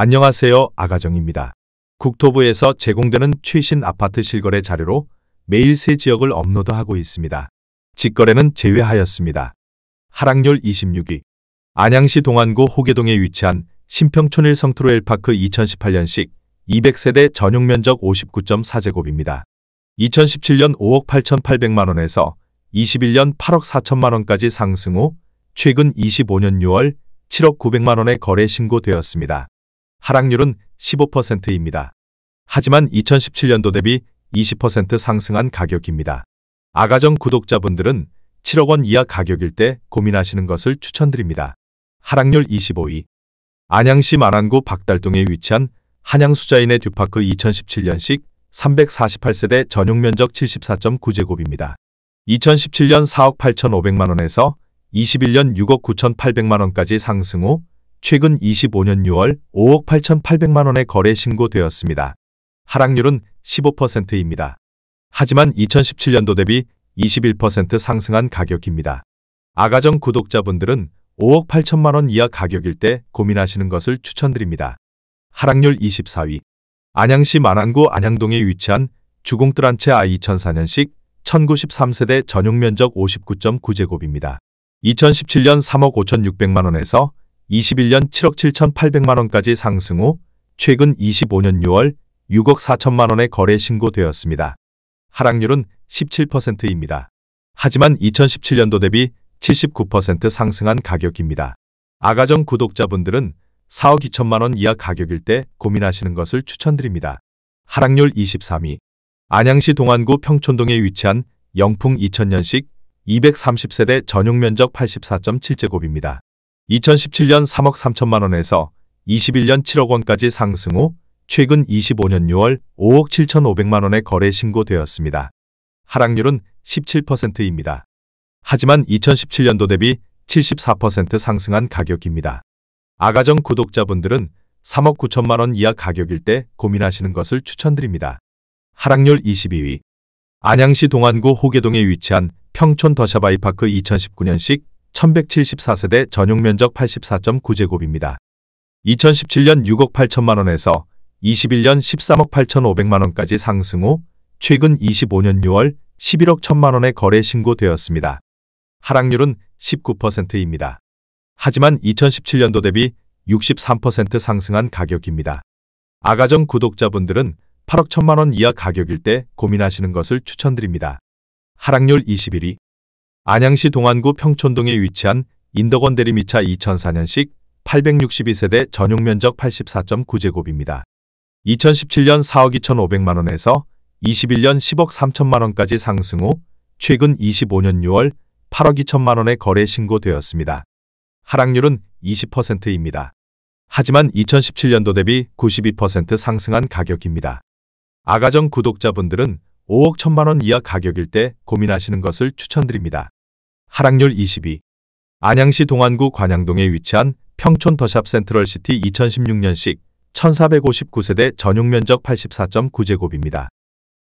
안녕하세요. 아가정입니다. 국토부에서 제공되는 최신 아파트 실거래 자료로 매일 새 지역을 업로드하고 있습니다. 직거래는 제외하였습니다. 하락률 26위. 안양시 동안구 호계동에 위치한 신평촌 1성트로 L파크 2018년식 200세대 전용 면적 59.4제곱입니다. 2017년 5억 8,800만원에서 21년 8억 4천만원까지 상승 후 최근 25년 6월 7억 900만원에 거래 신고되었습니다. 하락률은 15%입니다. 하지만 2017년도 대비 20% 상승한 가격입니다. 아가정 구독자분들은 7억 원 이하 가격일 때 고민하시는 것을 추천드립니다. 하락률 25위. 안양시 만안구 박달동에 위치한 한양수자인의 듀파크 2017년식 348세대 전용 면적 74.9제곱입니다. 2017년 4억 8,500만원에서 21년 6억 9,800만원까지 상승 후 최근 25년 6월 5억 8,800만원에 거래 신고되었습니다. 하락률은 15%입니다. 하지만 2017년도 대비 21% 상승한 가격입니다. 아가정 구독자분들은 5억 8천만원 이하 가격일 때 고민하시는 것을 추천드립니다. 하락률 24위. 안양시 만안구 안양동에 위치한 주공뜰 한 채 I 2004년식 1093세대 전용 면적 59.9제곱입니다. 2017년 3억 5,600만원에서 21년 7억 7,800만원까지 상승 후 최근 25년 6월 6억 4천만원에 거래 신고되었습니다. 하락률은 17%입니다. 하지만 2017년도 대비 79% 상승한 가격입니다. 아가정 구독자분들은 4억 2천만원 이하 가격일 때 고민하시는 것을 추천드립니다. 하락률 23위. 안양시 동안구 평촌동에 위치한 영풍 2000년식 230세대 전용 면적 84.7제곱입니다. 2017년 3억 3천만원에서 21년 7억 원까지 상승 후 최근 25년 6월 5억 7,500만원에 거래 신고되었습니다. 하락률은 17%입니다. 하지만 2017년도 대비 74% 상승한 가격입니다. 아가정 구독자분들은 3억 9천만원 이하 가격일 때 고민하시는 것을 추천드립니다. 하락률 22위. 안양시 동안구 호계동에 위치한 평촌 더샵 아이파크 2019년식 1174세대 전용 면적 84.9제곱입니다. 2017년 6억 8천만원에서 21년 13억 8,500만원까지 상승 후 최근 25년 6월 11억 1천만원에 거래 신고되었습니다. 하락률은 19%입니다. 하지만 2017년도 대비 63% 상승한 가격입니다. 아가정 구독자분들은 8억 1천만원 이하 가격일 때 고민하시는 것을 추천드립니다. 하락률 21위. 안양시 동안구 평촌동에 위치한 인덕원 대리미차 2004년식 862세대 전용 면적 84.9제곱입니다. 2017년 4억 2,500만원에서 21년 10억 3천만원까지 상승 후 최근 25년 6월 8억 2천만원에 거래 신고되었습니다. 하락률은 20%입니다. 하지만 2017년도 대비 92% 상승한 가격입니다. 아가정 구독자분들은 5억 1천만원 이하 가격일 때 고민하시는 것을 추천드립니다. 하락률 22. 안양시 동안구 관양동에 위치한 평촌 더샵 센트럴시티 2016년식 1459세대 전용 면적 84.9제곱입니다.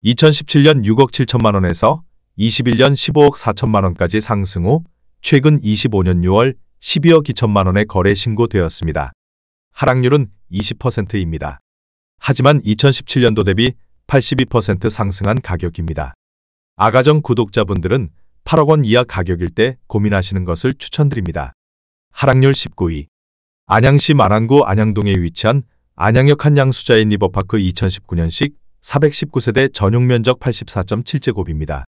2017년 6억 7천만원에서 21년 15억 4천만원까지 상승 후 최근 25년 6월 12억 2천만원에 거래 신고되었습니다. 하락률은 20%입니다. 하지만 2017년도 대비 82% 상승한 가격입니다. 아가정 구독자분들은 8억 원 이하 가격일 때 고민하시는 것을 추천드립니다. 하락률 19위. 안양시 만안구 안양동에 위치한 안양역 한양수자인 리버파크 2019년식 419세대 전용 면적 84.7제곱입니다.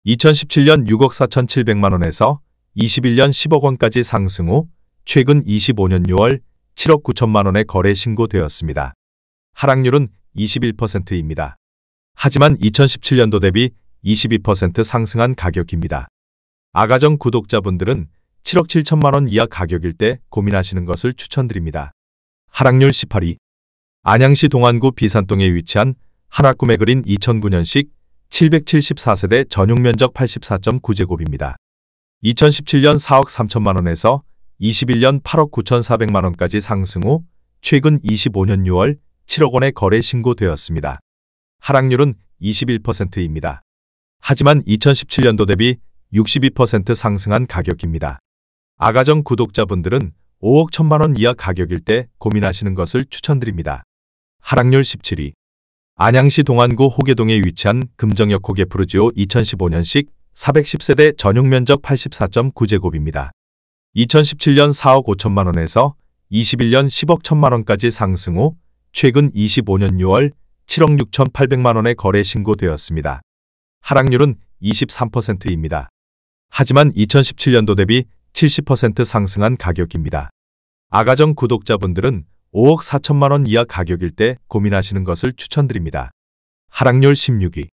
2017년 6억 4,700만원에서 21년 10억 원까지 상승 후 최근 25년 6월 7억 9천만원에 거래 신고되었습니다. 하락률은 21%입니다. 하지만 2017년도 대비 22% 상승한 가격입니다. 아가정 구독자분들은 7억 7천만원 이하 가격일 때 고민하시는 것을 추천드립니다. 하락률 18위. 안양시 동안구 비산동에 위치한 한화꿈에 그린 2009년식 774세대 전용 면적 84.9제곱입니다. 2017년 4억 3천만원에서 21년 8억 9,400만원까지 상승 후 최근 25년 6월 7억 원에 거래 신고되었습니다. 하락률은 21%입니다. 하지만 2017년도 대비 62% 상승한 가격입니다. 아가정 구독자분들은 5억 1천만 원 이하 가격일 때 고민하시는 것을 추천드립니다. 하락률 17위. 안양시 동안구 호계동에 위치한 금정역 호계푸르지오 2015년식 410세대 전용 면적 84.9제곱입니다. 2017년 4억 5천만 원에서 21년 10억 1천만 원까지 상승 후 최근 25년 6월 7억 6천8백만 원에 거래 신고되었습니다. 하락률은 23%입니다. 하지만 2017년도 대비 70% 상승한 가격입니다. 아가정 구독자분들은 5억 4천만 원 이하 가격일 때 고민하시는 것을 추천드립니다. 하락률 16위.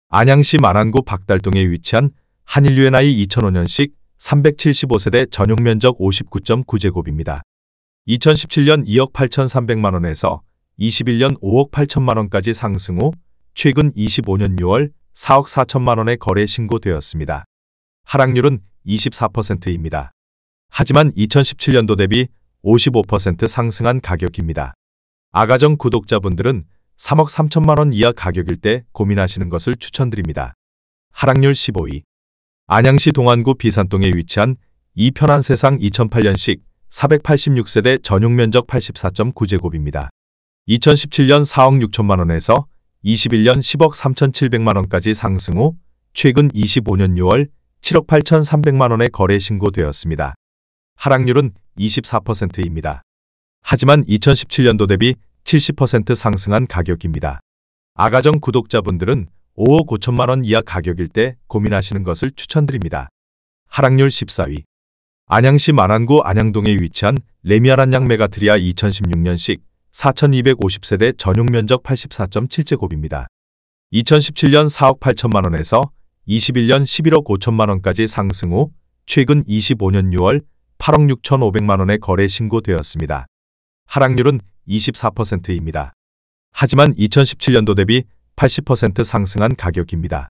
안양시 만안구 박달동에 위치한 한일 U&I 2005년식 375세대 전용 면적 59.9제곱입니다. 2017년 2억 8천3백만 원에서 21년 5억 8천만 원까지 상승 후 최근 25년 6월 4억 4천만 원에 거래 신고되었습니다. 하락률은 24%입니다. 하지만 2017년도 대비 55% 상승한 가격입니다. 아가정 구독자분들은 3억 3천만 원 이하 가격일 때 고민하시는 것을 추천드립니다. 하락률 15위. 안양시 동안구 비산동에 위치한 이편한세상 2008년식 486세대 전용 면적 84.9제곱입니다. 2017년 4억 6천만 원에서 21년 10억 3천7백만 원까지 상승 후 최근 25년 6월 7억 8천3백만 원에 거래 신고되었습니다. 하락률은 24%입니다. 하지만 2017년도 대비 70% 상승한 가격입니다. 아가정 구독자분들은 5억 5천만 원 이하 가격일 때 고민하시는 것을 추천드립니다. 하락률 14위. 안양시 만안구 안양동에 위치한 레미아란양 메가트리아 2016년식 4250세대 전용 면적 84.7제곱입니다. 2017년 4억 8천만 원에서 21년 11억 5천만 원까지 상승 후 최근 25년 6월 8억 6천5백만 원에 거래 신고되었습니다. 하락률은 24%입니다. 하지만 2017년도 대비 80% 상승한 가격입니다.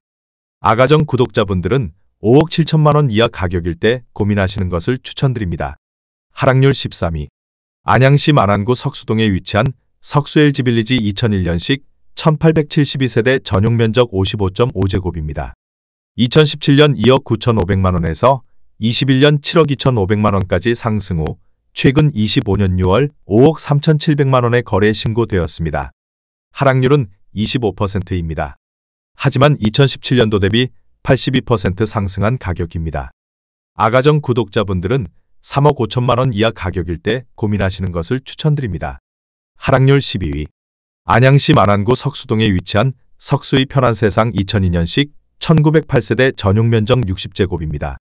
아가정 구독자분들은 5억 7천만 원 이하 가격일 때 고민하시는 것을 추천드립니다. 하락률 13위. 안양시 만안구 석수동에 위치한 석수 LG빌리지 2001년식 1872세대 전용 면적 55.5제곱입니다. 2017년 2억 9천5백만 원에서 21년 7억 2천5백만 원까지 상승 후 최근 25년 6월 5억 3천7백만 원에 거래 신고되었습니다. 하락률은 25%입니다. 하지만 2017년도 대비 82% 상승한 가격입니다. 아가정 구독자분들은 3억 5천만 원 이하 가격일 때 고민하시는 것을 추천드립니다. 하락률 12위. 안양시 만안구 석수동에 위치한 석수의 편한세상 2002년식 1908세대 전용 면적 60제곱입니다.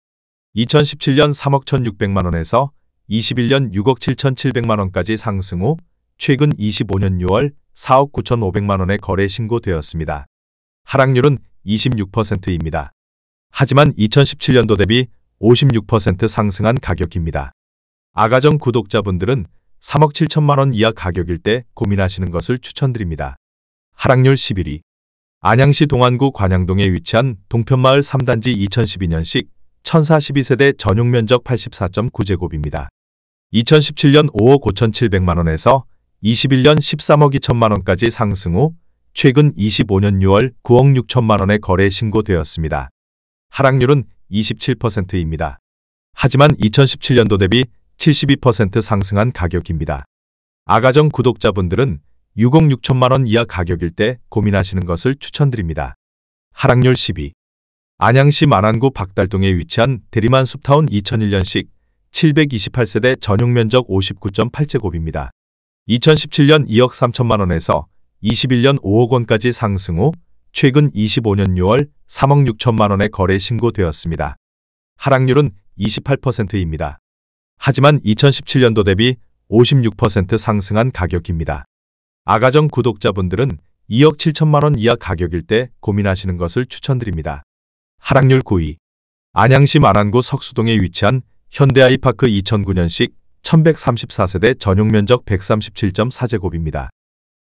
2017년 3억 1,600만 원에서 21년 6억 7천7백만 원까지 상승 후 최근 25년 6월 4억 9천5백만 원에 거래 신고되었습니다. 하락률은 26%입니다. 하지만 2017년도 대비 56% 상승한 가격입니다. 아가정 구독자분들은 3억 7천만 원 이하 가격일 때 고민하시는 것을 추천드립니다. 하락률 11위. 안양시 동안구 관양동에 위치한 동편마을 3단지 2012년식 1042세대 전용 면적 84.9제곱입니다. 2017년 5억 5천7백만 원에서 21년 13억 2천만 원까지 상승 후 최근 25년 6월 9억 6천만 원에 거래 신고되었습니다. 하락률은 27%입니다. 하지만 2017년도 대비 72% 상승한 가격입니다. 아가정 구독자분들은 6억 6천만 원 이하 가격일 때 고민하시는 것을 추천드립니다. 하락률 10위. 안양시 만안구 박달동에 위치한 대리만 숲타운 2001년식 728세대 전용 면적 59.8제곱입니다. 2017년 2억 3천만 원에서 21년 5억 원까지 상승 후 최근 25년 6월 3억 6천만 원에 거래 신고되었습니다. 하락률은 28%입니다. 하지만 2017년도 대비 56% 상승한 가격입니다. 아가정 구독자분들은 2억 7천만 원 이하 가격일 때 고민하시는 것을 추천드립니다. 하락률 9위. 안양시 만안구 석수동에 위치한 현대아이파크 2009년식 1134세대 전용 면적 137.4제곱입니다.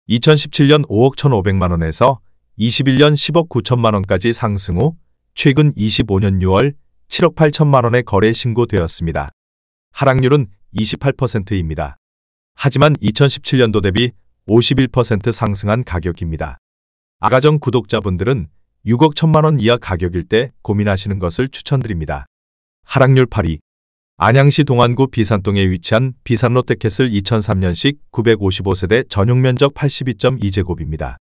2017년 5억 1,500만 원에서 21년 10억 9천만 원까지 상승 후 최근 25년 6월 7억 8천만 원에 거래 신고되었습니다. 하락률은 28%입니다. 하지만 2017년도 대비 51% 상승한 가격입니다. 아가정 구독자분들은 6억 1천만 원 이하 가격일 때 고민하시는 것을 추천드립니다. 하락률 8위. 안양시 동안구 비산동에 위치한 비산 롯데캐슬 2003년식 955세대 전용 면적 82.2제곱입니다.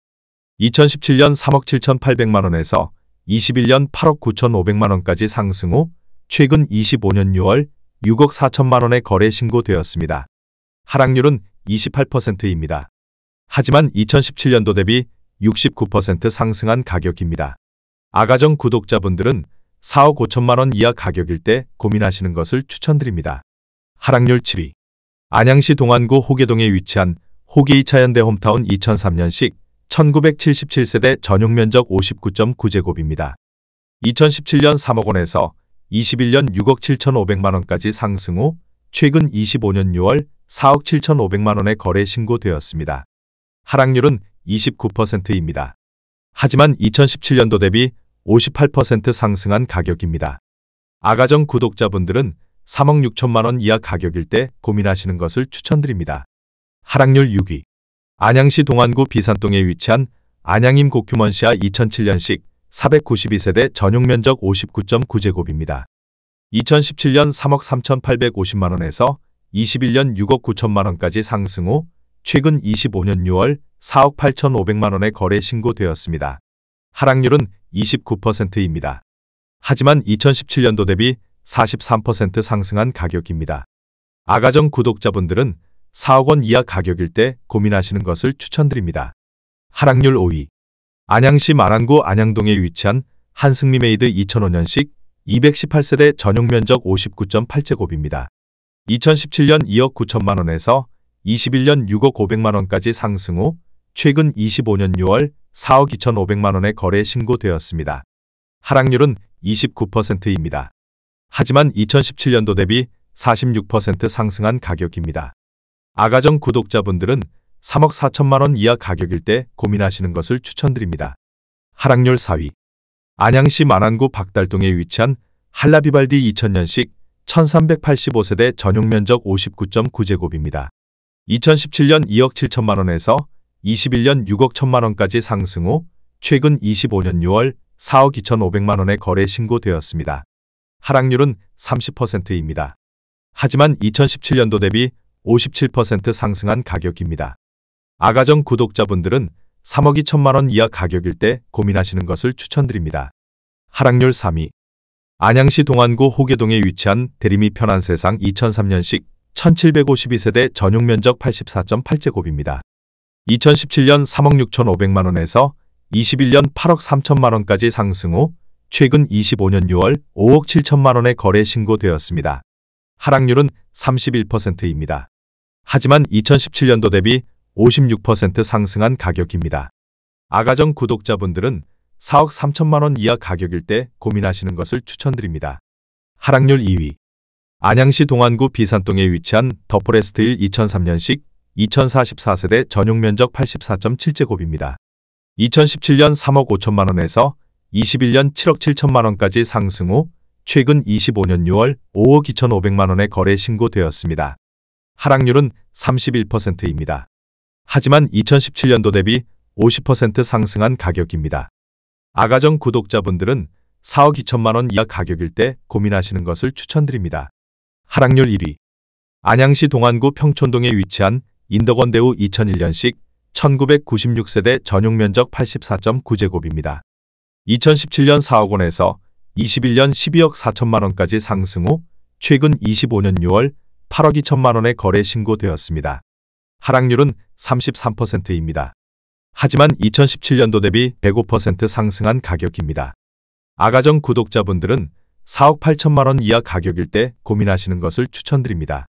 2017년 3억 7,800만원에서 21년 8억 9,500만원까지 상승 후 최근 25년 6월 6억 4천만원에 거래 신고되었습니다. 하락률은 28%입니다. 하지만 2017년도 대비 69% 상승한 가격입니다. 아가정 구독자분들은 4억 5천만원 이하 가격일 때 고민하시는 것을 추천드립니다. 하락률 7위. 안양시 동안구 호계동에 위치한 호계 2차 현대 홈타운 2003년식 1977세대 전용 면적 59.9제곱입니다. 2017년 3억 원에서 21년 6억 7,500만원까지 상승 후 최근 25년 6월 4억 7,500만원에 거래 신고되었습니다. 하락률은 29%입니다. 하지만 2017년도 대비 58% 상승한 가격입니다. 아가정 구독자분들은 3억 6천만원 이하 가격일 때 고민하시는 것을 추천드립니다. 하락률 6위. 안양시 동안구 비산동에 위치한 안양임 고큐먼시아 2007년식 492세대 전용 면적 59.9제곱입니다. 2017년 3억 3,850만원에서 21년 6억 9천만원까지 상승 후 최근 25년 6월 4억 8,500만원에 거래 신고되었습니다. 하락률은 29%입니다. 하지만 2017년도 대비 43% 상승한 가격입니다. 아가정 구독자분들은 4억 원 이하 가격일 때 고민하시는 것을 추천드립니다. 하락률 5위. 안양시 마란구 안양동에 위치한 한승리메이드 2005년식 218세대 전용 면적 59.8제곱입니다. 2017년 2억 9천만원에서 21년 6억 500만원까지 상승 후 최근 25년 6월 4억 2,500만원에 거래 신고되었습니다. 하락률은 29%입니다. 하지만 2017년도 대비 46% 상승한 가격입니다. 아가정 구독자분들은 3억 4천만원 이하 가격일 때 고민하시는 것을 추천드립니다. 하락률 4위. 안양시 만안구 박달동에 위치한 할라비발디 2000년식 1385세대 전용 면적 59.9제곱입니다. 2017년 2억 7천만원에서 21년 6억 1천만원까지 상승 후 최근 25년 6월 4억 2,500만원에 거래 신고되었습니다. 하락률은 30%입니다. 하지만 2017년도 대비 57% 상승한 가격입니다. 아가정 구독자분들은 3억 2천만원 이하 가격일 때 고민하시는 것을 추천드립니다. 하락률 3위. 안양시 동안구 호계동에 위치한 대리미 편안세상 2003년식 1752세대 전용 면적 84.8제곱입니다. 2017년 3억 6,500만원에서 21년 8억 3천만원까지 상승 후 최근 25년 6월 5억 7천만원에 거래 신고되었습니다. 하락률은 31%입니다. 하지만 2017년도 대비 56% 상승한 가격입니다. 아가정 구독자분들은 4억 3천만원 이하 가격일 때 고민하시는 것을 추천드립니다. 하락률 2위. 안양시 동안구 비산동에 위치한 더포레스트 1 2003년식 2044세대 전용 면적 84.7제곱입니다. 2017년 3억 5천만원에서 21년 7억 7천만원까지 상승 후 최근 25년 6월 5억 2,500만원에 거래 신고되었습니다. 하락률은 31%입니다. 하지만 2017년도 대비 50% 상승한 가격입니다. 아가정 구독자분들은 4억 2천만원 이하 가격일 때 고민하시는 것을 추천드립니다. 하락률 1위. 안양시 동안구 평촌동에 위치한 인덕원대우 2001년식 1996세대 전용 면적 84.9제곱입니다. 2017년 4억 원에서 21년 12억 4천만원까지 상승 후 최근 25년 6월 8억 2천만원에 거래 신고되었습니다. 하락률은 33%입니다. 하지만 2017년도 대비 105% 상승한 가격입니다. 아가정 구독자분들은 4억 8천만원 이하 가격일 때 고민하시는 것을 추천드립니다.